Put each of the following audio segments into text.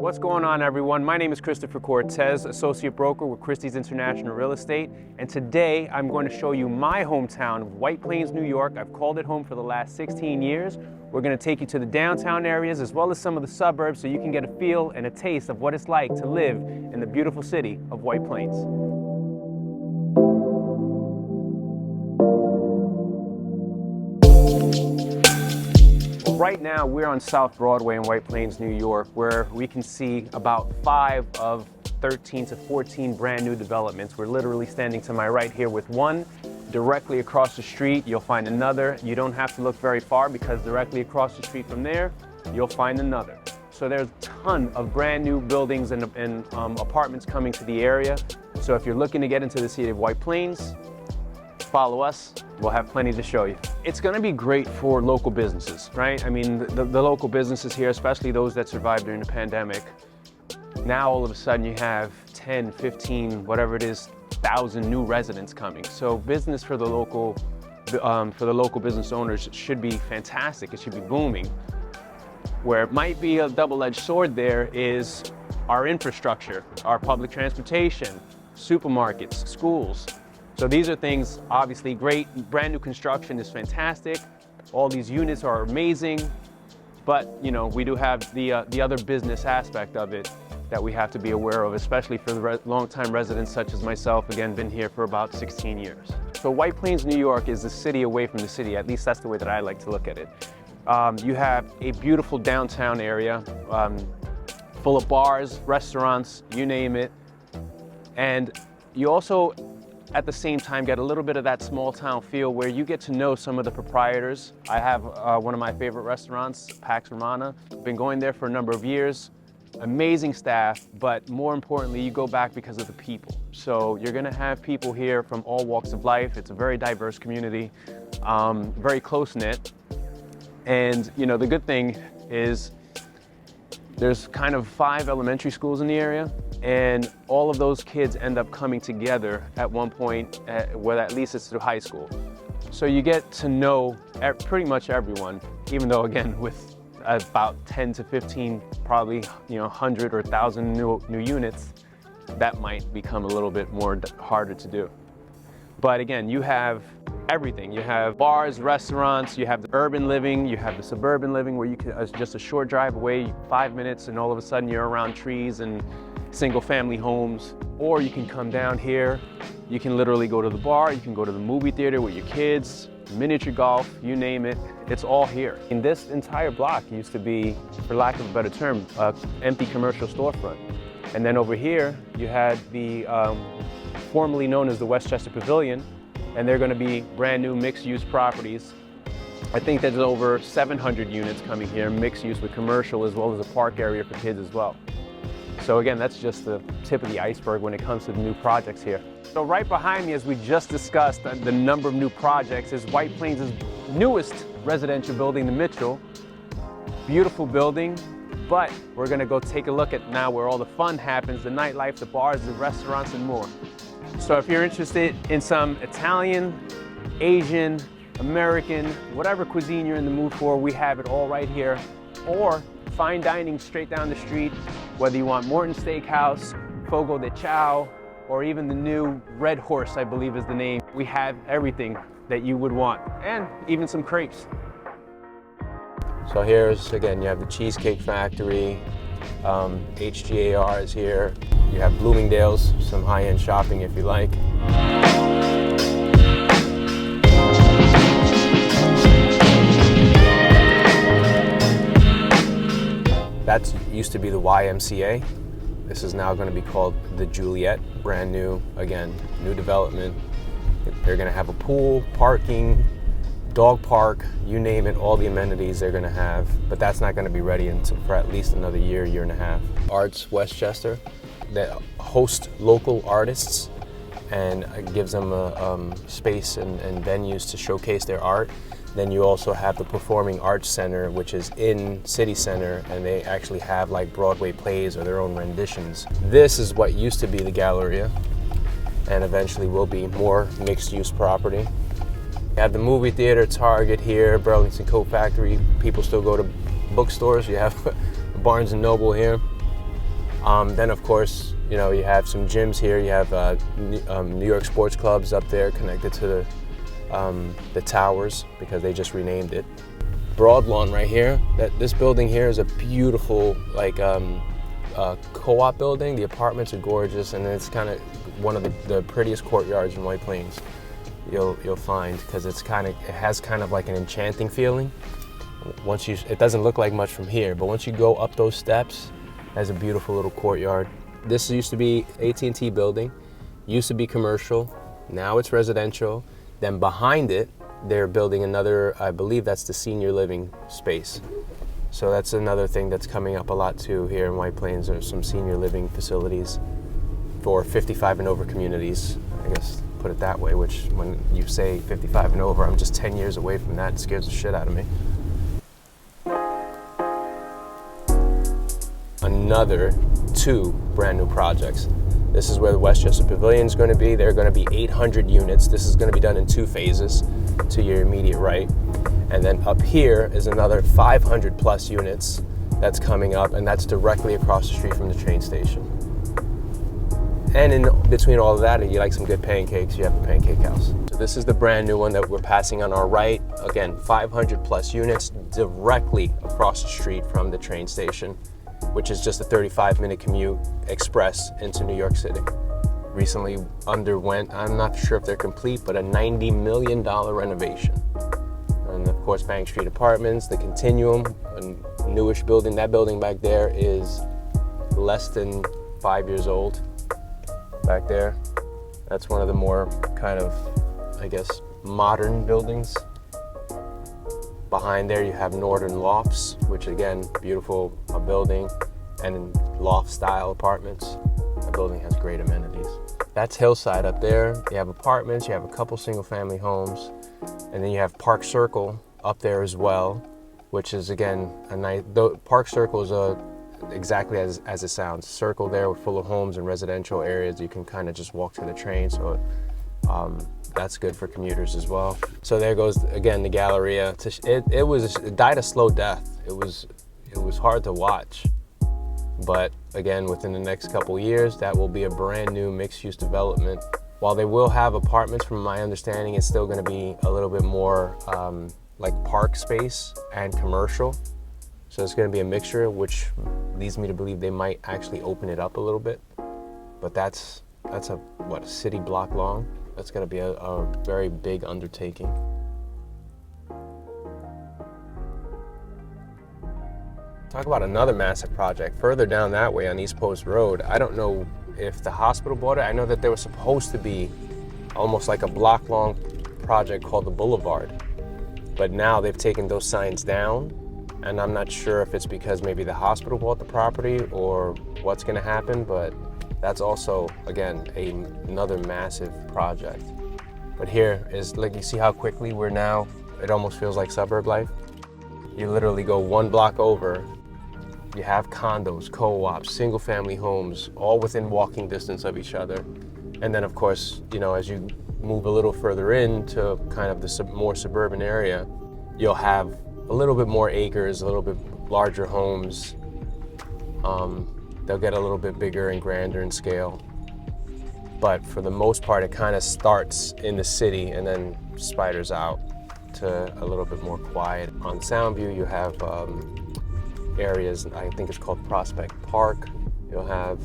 What's going on, everyone? My name is Christopher Cortez, Associate Broker with Christie's International Real Estate, and today I'm going to show you my hometown of White Plains, New York. I've called it home for the last 16 years. We're going to take you to the downtown areas as well as some of the suburbs so you can get a feel and a taste of what it's like to live in the beautiful city of White Plains. Right now, we're on South Broadway in White Plains, New York, where we can see about 5 of 13 to 14 brand new developments. We're literally standing to my right here with one. Directly across the street, you'll find another. You don't have to look very far because directly across the street from there, you'll find another. So there's a ton of brand new buildings and apartments coming to the area. So if you're looking to get into the city of White Plains, follow us. We'll have plenty to show you. It's going to be great for local businesses, right? I mean, the local businesses here, especially those that survived during the pandemic, now all of a sudden you have 10, 15, whatever it is, 1,000 new residents coming. So business for the local business owners should be fantastic. It should be booming. Where it might be a double-edged sword there is our infrastructure, our public transportation, supermarkets, schools. So these are things obviously great. Brand new construction is fantastic. All these units are amazing, but you know, we do have the other business aspect of it that we have to be aware of, especially for the long-time residents such as myself. Again, been here for about 16 years. So White Plains, New York is the city away from the city. At least that's the way that I like to look at it. You have a beautiful downtown area full of bars, restaurants, you name it. And you also, at the same time, get a little bit of that small town feel where you get to know some of the proprietors. I have one of my favorite restaurants, Pax Romana. Been going there for a number of years. Amazing staff, but more importantly, you go back because of the people. So you're gonna have people here from all walks of life. It's a very diverse community, very close-knit. And you know, the good thing is there's kind of 5 elementary schools in the area, and all of those kids end up coming together at one point, where at least it's through high school. So you get to know pretty much everyone, even though again, with about 10 to 15, probably 100 or 1,000 new units, that might become a little bit more harder to do. But again, you have everything. You have bars, restaurants, you have the urban living, you have the suburban living where you can, just a short drive away, 5 minutes, and all of a sudden you're around trees and single family homes. Or you can come down here, you can literally go to the bar, you can go to the movie theater with your kids, miniature golf, you name it, it's all here. And this entire block used to be, for lack of a better term, an empty commercial storefront. And then over here, you had the formerly known as the Westchester Pavilion, and they're going to be brand new mixed-use properties. I think there's over 700 units coming here, mixed use with commercial, as well as a park area for kids as well. So again, that's just the tip of the iceberg when it comes to the new projects here. So right behind me, as we just discussed, the number of new projects is White Plains' newest residential building, the Mitchell. Beautiful building, but we're going to go take a look at now where all the fun happens, the nightlife, the bars, the restaurants, and more. So if you're interested in some Italian, Asian, American, whatever cuisine you're in the mood for, we have it all right here. Or fine dining straight down the street, whether you want Morton Steakhouse, Fogo de Chao, or even the new Red Horse, I believe is the name. We have everything that you would want, and even some crepes. So here's, again, you have the Cheesecake Factory, HGAR is here. You have Bloomingdale's, some high-end shopping if you like. That used to be the YMCA. This is now going to be called the Juliet, brand new, again, new development. They're going to have a pool, parking, dog park, you name it, all the amenities they're going to have, but that's not going to be ready until for at least another year, year and a half. Arts Westchester, that host local artists and gives them a space and venues to showcase their art. Then you also have the Performing Arts Center, which is in City Center, and they actually have like Broadway plays or their own renditions. This is what used to be the Galleria, and eventually will be more mixed-use property. You have the movie theater, Target here, Burlington Coat Factory. People still go to bookstores. You have Barnes & Noble here. Then of course, you have some gyms here. You have New York sports clubs up there connected to the towers because they just renamed it. Broad lawn right here. This building here is a beautiful co-op building. The apartments are gorgeous, and it's kind of one of the prettiest courtyards in White Plains you'll find, because it has kind of like an enchanting feeling. It doesn't look like much from here, but once you go up those steps, it has a beautiful little courtyard. This used to be AT&T building, used to be commercial, now it's residential. Then behind it, they're building another, I believe that's the senior living space. So that's another thing that's coming up a lot too here in White Plains. There's some senior living facilities for 55 and over communities, I guess, put it that way, which when you say 55 and over, I'm just 10 years away from that. It scares the shit out of me. Another 2 brand new projects. This is where the Westchester Pavilion is going to be. There are going to be 800 units. This is going to be done in 2 phases to your immediate right. And then up here is another 500 plus units that's coming up, and that's directly across the street from the train station. And in between all of that, if you like some good pancakes, you have the Pancake House. So this is the brand new one that we're passing on our right. Again, 500 plus units directly across the street from the train station, which is just a 35-minute commute express into New York City. Recently underwent, I'm not sure if they're complete, but a $90 million renovation. And of course, Bank Street Apartments, the Continuum, a newish building. That building back there is less than 5 years old. Back there, that's one of the more kind of, I guess, modern buildings. Behind there, you have Northern Lofts, which again, beautiful building, and loft-style apartments. The building has great amenities. That's Hillside up there. You have apartments, you have a couple single-family homes, and then you have Park Circle up there as well, which is again a nice. Park Circle is exactly as it sounds. Circle there, full of homes and residential areas. You can kind of just walk to the train, so that's good for commuters as well. So there goes again the Galleria. It died a slow death. It was hard to watch, but again, within the next couple years, that will be a brand new mixed-use development. While they will have apartments, from my understanding, it's still going to be a little bit more like park space and commercial. So it's going to be a mixture, which leads me to believe they might actually open it up a little bit. But that's a city block long. That's going to be a very big undertaking. Talk about another massive project further down that way on East Post Road. I don't know if the hospital bought it. I know that there was supposed to be almost like a block long project called the Boulevard, but now they've taken those signs down, and I'm not sure if it's because maybe the hospital bought the property or what's going to happen, but that's also, again, another massive project. But here is, like, you see how quickly we're now, it almost feels like suburb life. You literally go 1 block over, you have condos, co-ops, single family homes, all within walking distance of each other. And then of course, as you move a little further into kind of the more suburban area, you'll have a little bit more acres, a little bit larger homes. They'll get a little bit bigger and grander in scale. But for the most part, it kind of starts in the city and then spiders out to a little bit more quiet. On Soundview, you have areas, I think it's called Prospect Park. You'll have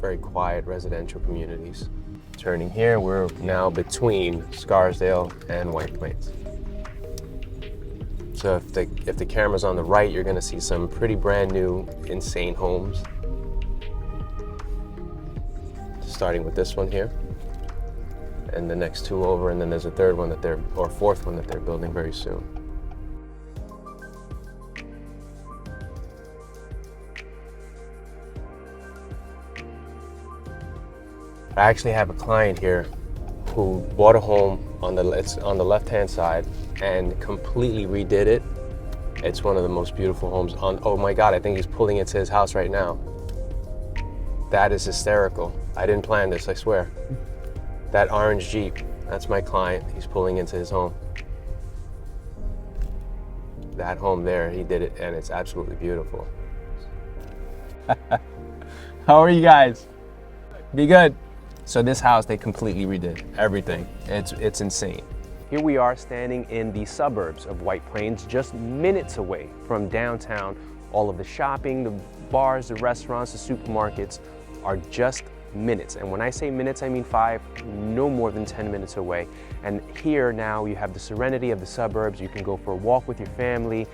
very quiet residential communities. Turning here, we're now between Scarsdale and White Plains. So if the camera's on the right, you're gonna see some pretty brand new, insane homes. Starting with this one here, and the next 2 over, and then there's a third one or fourth one that they're building very soon. I actually have a client here who bought a home on the left-hand side and completely redid it. It's one of the most beautiful homes oh my God, I think he's pulling into his house right now. That is hysterical. I didn't plan this, I swear. That orange Jeep, that's my client. He's pulling into his home. That home there, he did it, and it's absolutely beautiful. How are you guys? Be good. So this house, they completely redid everything. It's insane. Here we are standing in the suburbs of White Plains, just minutes away from downtown. All of the shopping, the bars, the restaurants, the supermarkets are just minutes. And when I say minutes, I mean 5, no more than 10 minutes away. And here now you have the serenity of the suburbs. You can go for a walk with your family.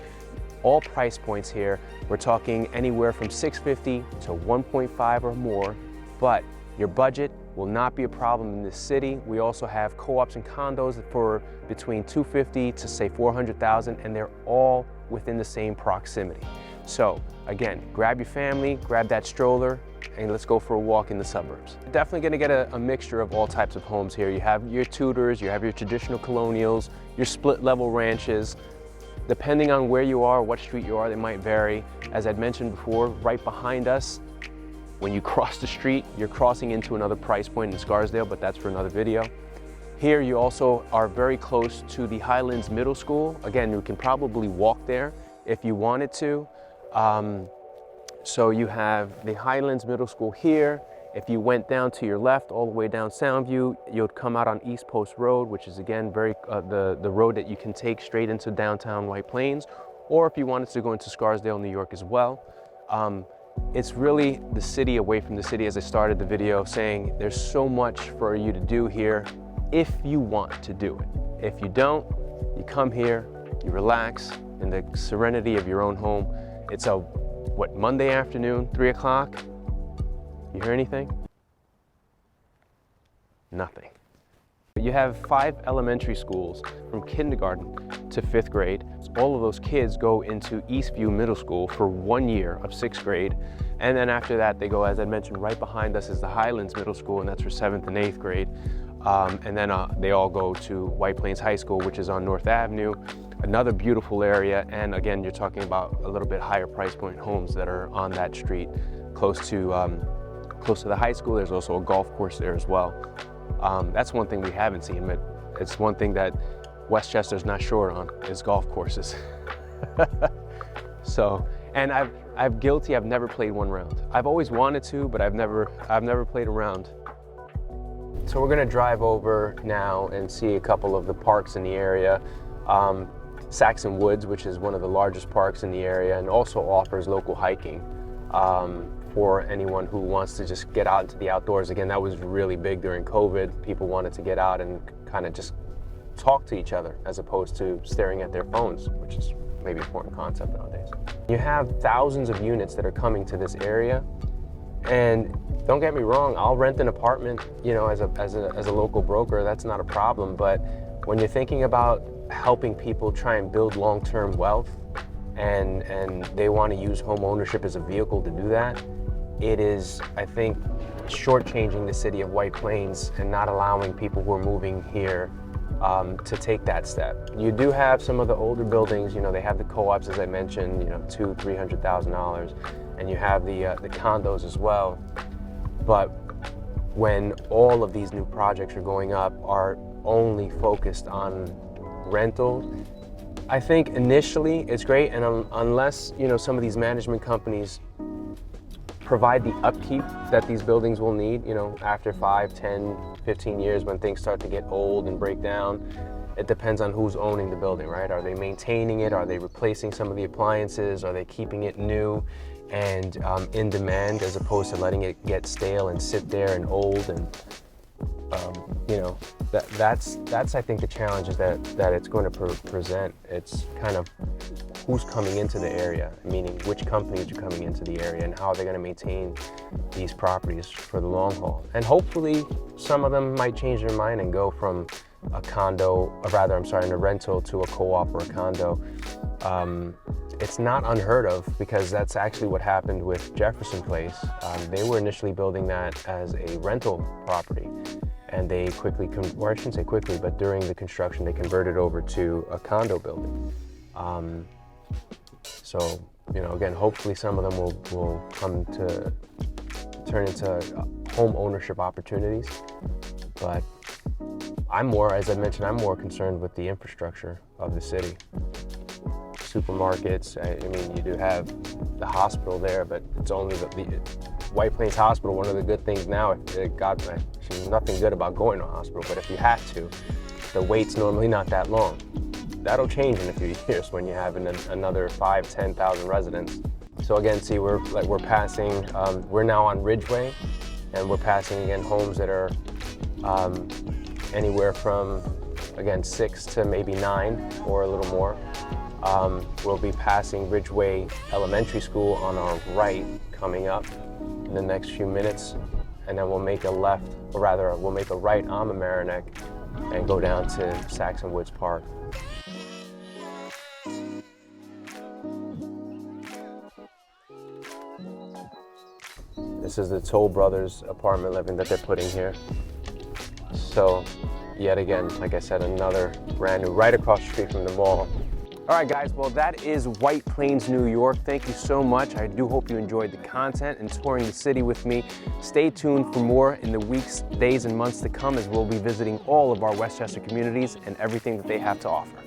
All price points here. We're talking anywhere from $650 to $1.5 or more, but your budget will not be a problem in this city. We also have co-ops and condos for between $250 to say $400,000, and they're all within the same proximity. So again, grab your family, grab that stroller, and let's go for a walk in the suburbs. You're definitely gonna get a mixture of all types of homes here. You have your Tudors, you have your traditional colonials, your split level ranches. Depending on where you are, what street you are, they might vary. As I'd mentioned before, right behind us, when you cross the street, you're crossing into another price point in Scarsdale, but that's for another video. Here you also are very close to the Highlands Middle School. Again, you can probably walk there if you wanted to. So you have the Highlands Middle School here. If you went down to your left, all the way down Soundview, you'll come out on East Post Road, which is again the road that you can take straight into downtown White Plains, or if you wanted to go into Scarsdale, New York as well. It's really the city away from the city, as I started the video saying. There's so much for you to do here if you want to do it. If you don't, you come here, you relax in the serenity of your own home. It's a, Monday afternoon, 3 o'clock? You hear anything? Nothing. You have 5 elementary schools from kindergarten to 5th grade. All of those kids go into Eastview Middle School for 1 year of 6th grade. And then after that, they go, as I mentioned, right behind us is the Highlands Middle School, and that's for 7th and 8th grade. And then they all go to White Plains High School, which is on North Avenue. Another beautiful area. And again, you're talking about a little bit higher price point homes that are on that street, close to the high school. There's also a golf course there as well. That's one thing we haven't seen, but it's one thing that Westchester's not short on, is golf courses. So, and I've never played one round. I've always wanted to, but I've never played a round. So we're gonna drive over now and see a couple of the parks in the area. Saxon Woods, which is one of the largest parks in the area, and also offers local hiking. For anyone who wants to just get out into the outdoors. Again, that was really big during COVID. People wanted to get out and kind of just talk to each other as opposed to staring at their phones, which is maybe an important concept nowadays. You have thousands of units that are coming to this area, and don't get me wrong, I'll rent an apartment, you know, as a local broker. That's not a problem. But when you're thinking about helping people try and build long-term wealth, and they want to use home ownership as a vehicle to do that, it is, I think, shortchanging the city of White Plains and not allowing people who are moving here to take that step. You do have some of the older buildings, you know, they have the co-ops, as I mentioned, you know, $200,000-$300,000, and you have the condos as well. But when all of these new projects are going up are only focused on rental, I think initially it's great, and unless, you know, some of these management companies provide the upkeep that these buildings will need, you know, after 5, 10, 15 years when things start to get old and break down. It depends on who's owning the building, right? Are they maintaining it? Are they replacing some of the appliances? Are they keeping it new and in demand, as opposed to letting it get stale and sit there and old? And you know, that's I think the challenge is that it's going to present. It's kind of who's coming into the area, meaning which companies are coming into the area and how are they going to maintain these properties for the long haul. And hopefully some of them might change their mind and go from a a rental to a co-op or a condo. It's not unheard of, because that's actually what happened with Jefferson Place. They were initially building that as a rental property, and they quickly, or I shouldn't say quickly, but during the construction, they converted over to a condo building. So, you know, again, hopefully some of them will come to turn into home ownership opportunities. But as I mentioned, I'm more concerned with the infrastructure of the city. supermarkets. I mean, you do have the hospital there, but it's only the White Plains Hospital. One of the good things now, actually nothing good about going to a hospital, but if you have to, the wait's normally not that long. That'll change in a few years when you have another 5,000, 10,000 residents. So again, see, we're passing, we're now on Ridgeway, and we're passing again homes that are anywhere from, again, 6 to maybe 9 or a little more. We'll be passing Ridgeway Elementary School on our right coming up in the next few minutes, and then we'll make a left, or rather, we'll make a right on the Mamaroneck and go down to Saxon Woods Park. This is the Toll Brothers apartment living that they're putting here. So, yet again, like I said, another brand new, right across the street from the mall. All right, guys, well, that is White Plains, New York. Thank you so much. I do hope you enjoyed the content and touring the city with me. Stay tuned for more in the weeks, days, and months to come, as we'll be visiting all of our Westchester communities and everything that they have to offer.